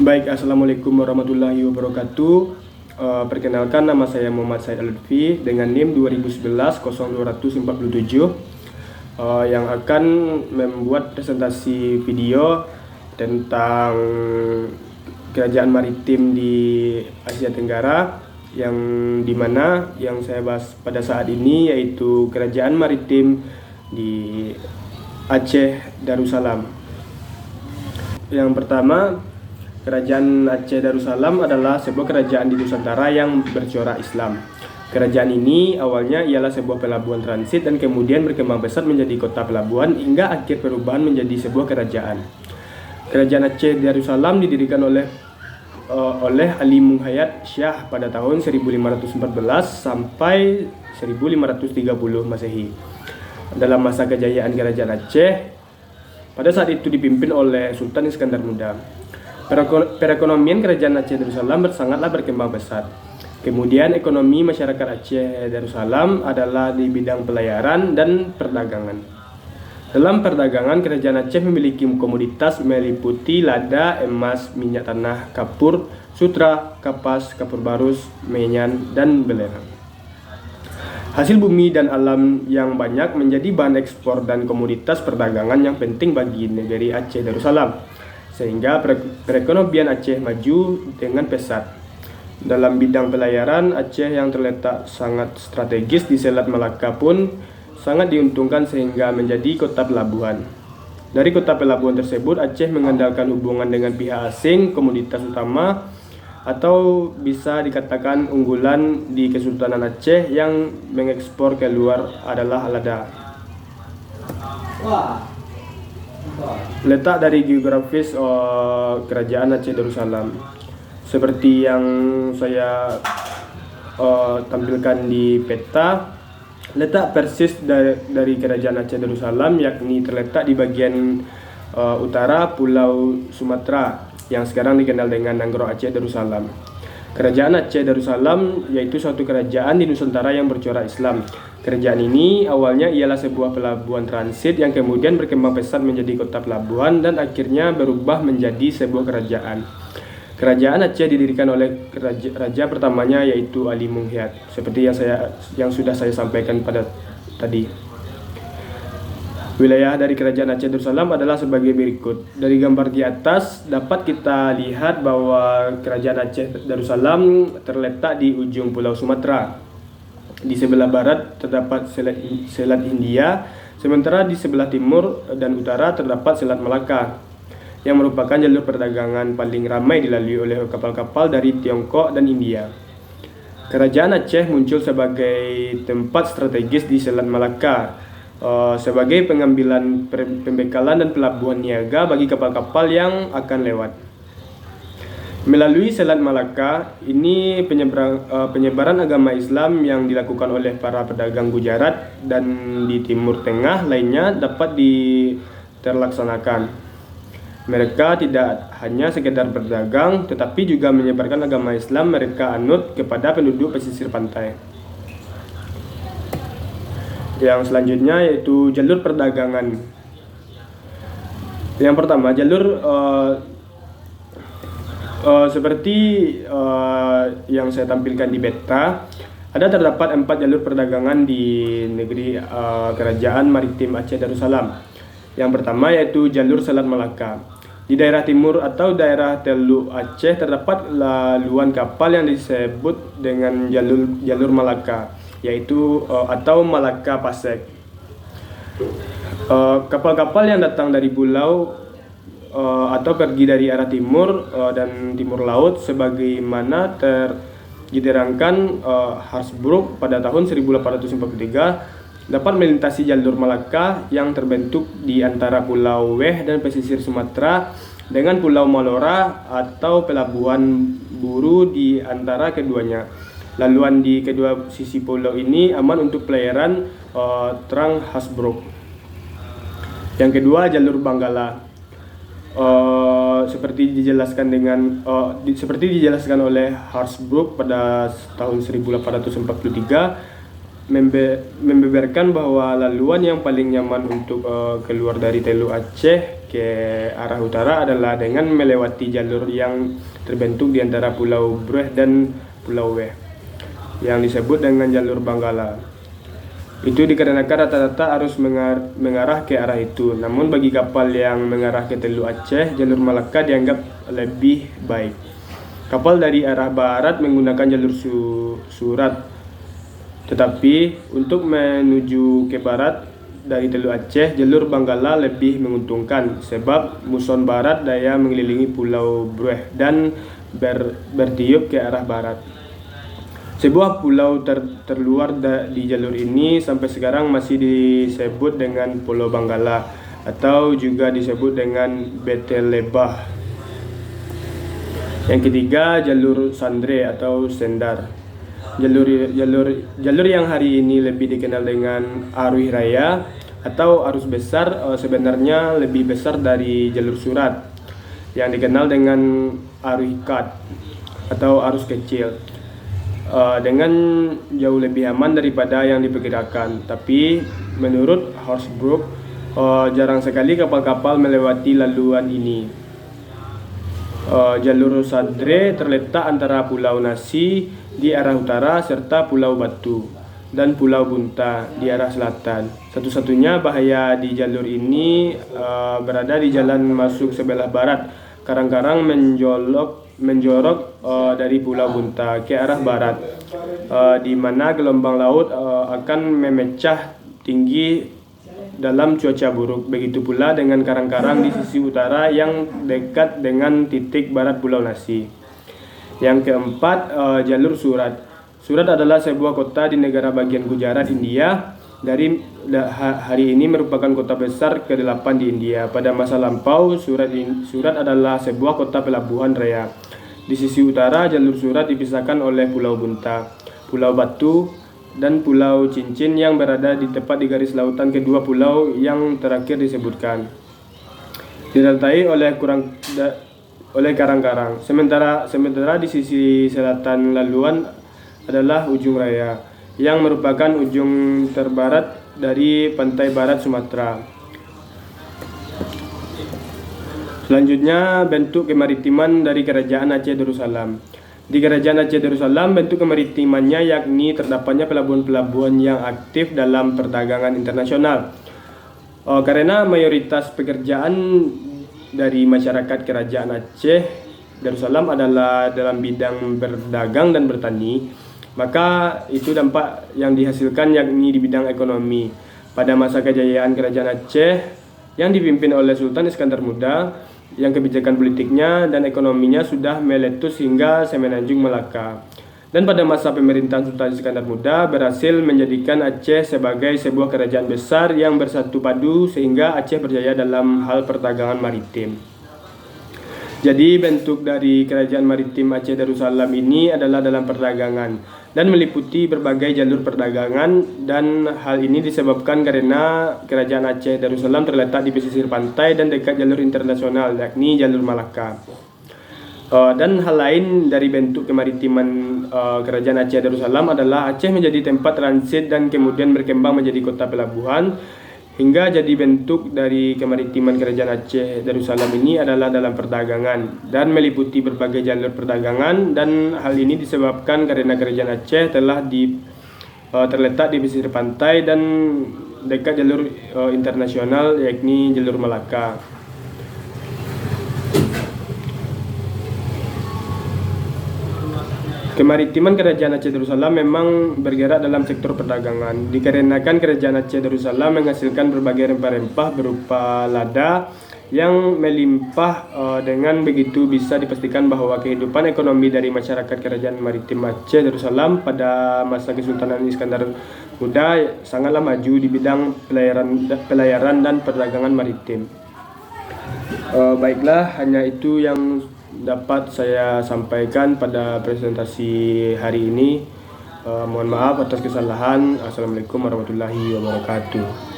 Baik, Assalamualaikum warahmatullahi wabarakatuh. Perkenalkan, nama saya Muhammad Said Al-Lutfi dengan NIM 2011-0247 yang akan membuat presentasi video tentang kerajaan maritim di Asia Tenggara, yang dimana yang saya bahas pada saat ini yaitu kerajaan maritim di Aceh Darussalam. Yang pertama, Kerajaan Aceh Darussalam adalah sebuah kerajaan di Nusantara yang bercorak Islam. Kerajaan ini awalnya ialah sebuah pelabuhan transit dan kemudian berkembang pesat menjadi kota pelabuhan hingga akhir perubahan menjadi sebuah kerajaan. Kerajaan Aceh Darussalam didirikan oleh Ali Munghayat Shah pada tahun 1514 sampai 1530 Masehi. Dalam masa kejayaan kerajaan Aceh, pada saat itu dipimpin oleh Sultan Iskandar Muda. Perekonomian kerajaan Aceh Darussalam sangatlah berkembang pesat. Kemudian ekonomi masyarakat Aceh Darussalam adalah di bidang pelayaran dan perdagangan. Dalam perdagangan, kerajaan Aceh memiliki komoditas meliputi lada, emas, minyak tanah, kapur, sutra, kapas, kapur barus, menyan, dan belerang. Hasil bumi dan alam yang banyak menjadi bahan ekspor dan komoditas perdagangan yang penting bagi negeri Aceh Darussalam, sehingga perekonomian Aceh maju dengan pesat. Dalam bidang pelayaran, Aceh yang terletak sangat strategis di Selat Malaka pun sangat diuntungkan sehingga menjadi kota pelabuhan. Dari kota pelabuhan tersebut, Aceh mengandalkan hubungan dengan pihak asing. Komoditas utama atau bisa dikatakan unggulan di Kesultanan Aceh yang mengekspor keluar adalah lada. Letak dari geografis kerajaan Aceh Darussalam seperti yang saya tampilkan di peta. Letak persis dari kerajaan Aceh Darussalam yakni terletak di bagian utara Pulau Sumatera yang sekarang dikenal dengan Nanggro Aceh Darussalam. Kerajaan Aceh Darussalam yaitu suatu kerajaan di Nusantara yang bercorak Islam. Kerajaan ini awalnya ialah sebuah pelabuhan transit yang kemudian berkembang pesat menjadi kota pelabuhan dan akhirnya berubah menjadi sebuah kerajaan. Kerajaan Aceh didirikan oleh raja pertamanya yaitu Ali Munghayat, seperti yang sudah saya sampaikan pada tadi. Wilayah dari kerajaan Aceh Darussalam adalah sebagai berikut. Dari gambar di atas dapat kita lihat bahwa kerajaan Aceh Darussalam terletak di ujung Pulau Sumatera. Di sebelah barat terdapat Selat Hindia, sementara di sebelah timur dan utara terdapat Selat Malaka, yang merupakan jalur perdagangan paling ramai dilalui oleh kapal-kapal dari Tiongkok dan India. Kerajaan Aceh muncul sebagai tempat strategis di Selat Malaka, sebagai pengambilan pembekalan dan pelabuhan niaga bagi kapal-kapal yang akan lewat. Melalui Selat Malaka ini penyebaran agama Islam yang dilakukan oleh para pedagang Gujarat dan di Timur Tengah lainnya dapat terlaksanakan. Mereka tidak hanya sekedar berdagang tetapi juga menyebarkan agama Islam mereka anut kepada penduduk pesisir pantai. Yang selanjutnya yaitu jalur perdagangan. Yang pertama, jalur seperti yang saya tampilkan di peta, terdapat 4 jalur perdagangan di negeri kerajaan maritim Aceh Darussalam. Yang pertama yaitu jalur Selat Malaka. Di daerah timur atau daerah Teluk Aceh terdapat laluan kapal yang disebut dengan jalur Malaka, yaitu atau Malaka Pasek. Kapal-kapal yang datang dari pulau atau pergi dari arah timur dan timur laut sebagaimana diterangkan Hasbrook pada tahun 1843 dapat melintasi jalur Malaka yang terbentuk di antara Pulau Weh dan pesisir Sumatera dengan Pulau Malora atau pelabuhan Buru di antara keduanya. Laluan di kedua sisi pulau ini aman untuk pelayaran terang Hasbrook. Yang kedua, jalur Banggala. Seperti dijelaskan oleh Hasbrook pada tahun 1843, membeberkan bahwa laluan yang paling nyaman untuk keluar dari Teluk Aceh ke arah utara adalah dengan melewati jalur yang terbentuk di antara Pulau Brueh dan Pulau Weh yang disebut dengan jalur Banggala. Itu dikarenakan rata-rata arus mengarah ke arah itu. Namun bagi kapal yang mengarah ke Teluk Aceh, jalur Malaka dianggap lebih baik. Kapal dari arah barat menggunakan jalur Surat. Tetapi untuk menuju ke barat dari Teluk Aceh, jalur Banggala lebih menguntungkan sebab muson barat daya mengelilingi Pulau Brueh dan bertiup ke arah barat. Sebuah pulau terluar di jalur ini sampai sekarang masih disebut dengan Pulau Banggala atau juga disebut dengan Betel Lebah. Yang ketiga, jalur Sandre atau Sendar. Jalur yang hari ini lebih dikenal dengan Arus Raya atau arus besar sebenarnya lebih besar dari jalur Surat yang dikenal dengan arus ikat atau arus kecil. Dengan jauh lebih aman daripada yang diperkirakan. Tapi menurut Horsbrook, jarang sekali kapal-kapal melewati laluan ini. Jalur Sadre terletak antara Pulau Nasi di arah utara serta Pulau Batu dan Pulau Bunta di arah selatan. Satu-satunya bahaya di jalur ini berada di jalan masuk sebelah barat. Karang-karang menjorok dari Pulau Bunta ke arah barat, di mana gelombang laut akan memecah tinggi dalam cuaca buruk. Begitu pula dengan karang-karang di sisi utara yang dekat dengan titik barat Pulau Nasi. Yang keempat, jalur Surat. Surat adalah sebuah kota di negara bagian Gujarat, India. Hari ini merupakan kota besar ke-8 di India. Pada masa lampau, Surat adalah sebuah kota pelabuhan raya. Di sisi utara, jalur Surat dipisahkan oleh Pulau Bunta, Pulau Batu, dan Pulau Cincin yang berada di tepat di garis lautan kedua pulau yang terakhir disebutkan. Diratai oleh karang-karang. Sementara di sisi selatan laluan adalah Ujung Raya, yang merupakan ujung terbarat dari pantai barat Sumatera. Selanjutnya, bentuk kemaritiman dari Kerajaan Aceh Darussalam. Di Kerajaan Aceh Darussalam, bentuk kemaritimannya yakni terdapatnya pelabuhan-pelabuhan yang aktif dalam perdagangan internasional. Karena mayoritas pekerjaan dari masyarakat Kerajaan Aceh Darussalam adalah dalam bidang berdagang dan bertani, maka itu dampak yang dihasilkan yakni di bidang ekonomi. Pada masa kejayaan Kerajaan Aceh yang dipimpin oleh Sultan Iskandar Muda, yang kebijakan politiknya dan ekonominya sudah meletus hingga Semenanjung Melaka. Dan pada masa pemerintahan Sultan Iskandar Muda berhasil menjadikan Aceh sebagai sebuah kerajaan besar yang bersatu padu sehingga Aceh berjaya dalam hal perdagangan maritim. Jadi bentuk dari Kerajaan Maritim Aceh Darussalam ini adalah dalam perdagangan dan meliputi berbagai jalur perdagangan, dan hal ini disebabkan karena Kerajaan Aceh Darussalam terletak di pesisir pantai dan dekat jalur internasional yakni jalur Malaka. Dan hal lain dari bentuk kemaritiman Kerajaan Aceh Darussalam adalah Aceh menjadi tempat transit dan kemudian berkembang menjadi kota pelabuhan. Hingga jadi bentuk dari kemaritiman Kerajaan Aceh Darussalam ini adalah dalam perdagangan dan meliputi berbagai jalur perdagangan, dan hal ini disebabkan karena Kerajaan Aceh telah terletak di pesisir pantai dan dekat jalur internasional yakni jalur Malaka. Kemaritiman Kerajaan Aceh Darussalam memang bergerak dalam sektor perdagangan, dikarenakan Kerajaan Aceh Darussalam menghasilkan berbagai rempah-rempah berupa lada yang melimpah. Dengan begitu bisa dipastikan bahwa kehidupan ekonomi dari masyarakat Kerajaan Maritim Aceh Darussalam pada masa Kesultanan Iskandar Muda sangatlah maju di bidang pelayaran dan perdagangan maritim. Baiklah, hanya itu yang dapat saya sampaikan pada presentasi hari ini. Mohon maaf atas kesalahan. Assalamualaikum warahmatullahi wabarakatuh.